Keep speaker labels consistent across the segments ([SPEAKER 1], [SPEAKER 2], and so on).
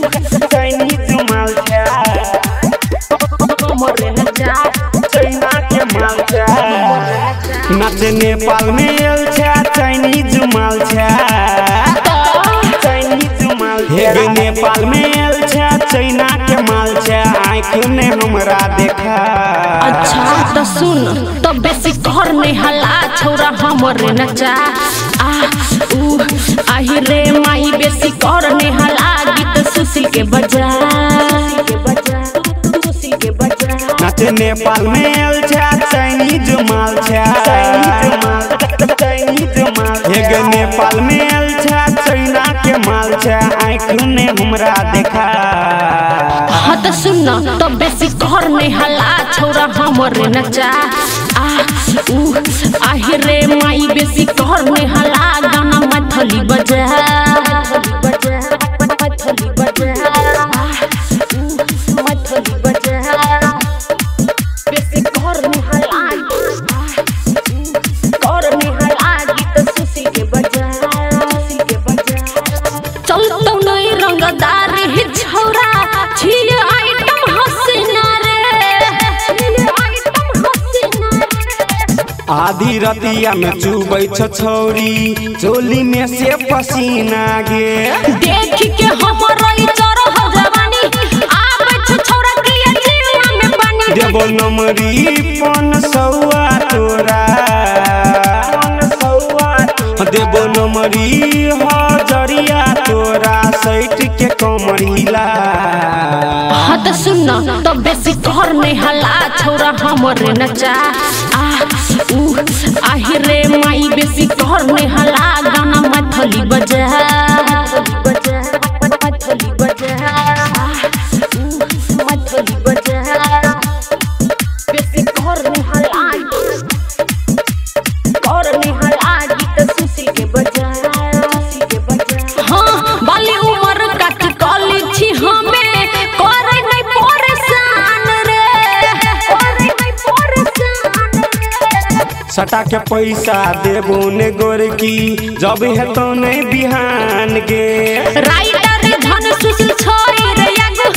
[SPEAKER 1] Chinese माल छा हमरे नचा चाइना के माल छा नाच नेपाल में आयल छा चाइनीज माल छा चाइनीज माल हे नेपाल में आयल छा चाइना के माल छा आँख ने हमरा देखा।
[SPEAKER 2] अच्छा तो सुन तो बेसी घर में हला छोरा हमरे नचा आही रे माई बेसी घर में हला गीत सुशील के बजा
[SPEAKER 1] नाच नेपाल में आयल छा चाइनीज माल छा चाइनीज माल हे नेपाल में आयल छा चाइना के माल छा आँख ने हमरा देखा।
[SPEAKER 2] हाँ तो सुन तो बेसी घर में हला छोरा हमरे नचा आही रे माई बेसी घर में हला गाना मैथिली बजा मैथिली बजा बेसी घर में हला गीत सुशील के बजा चल तो नहीं रंगदार ही छोरा छिल आइटम हसीना रे
[SPEAKER 1] आधी रतिया में चुबै छौरी चोली में से पसीना गे
[SPEAKER 2] देख के हमरा ई चरह जवानी आबै छोरा के जीवा में पानी
[SPEAKER 1] देबो नमरी 500 तोरा देबो नमरी हजरिया तोरा सैट के कमर हिला।
[SPEAKER 2] हाँ तो सुन तो बेसी घर में हला छोरा हमरे नचा आही रे माई बेसी घर में हला गाना मैथिली बजा मैथिली बजा बेसी घर में हला गीत सुशील के बजा हाँ बाली उमर काट कली छी हमें करे नहीं परेशान रे करे नहीं परेशान
[SPEAKER 1] सटा के पैसा देबो ने गोरकी जब हेतो ने बिहान गे
[SPEAKER 2] राइटर धन सुशील छोरी रे यागो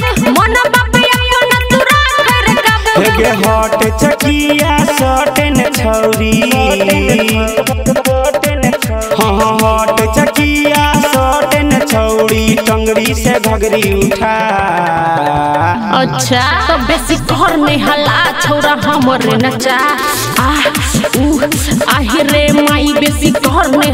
[SPEAKER 2] मन बाप अपन तुरा कर काबू
[SPEAKER 1] हेगे हट चकिया सटन छौरी हाँ हट चकिया सटन छौरी टंगड़ी से घगरी उठा।
[SPEAKER 2] अच्छा तो बेसी घर में हला छोरा हमरे नचा आही रे माई बेसी घर में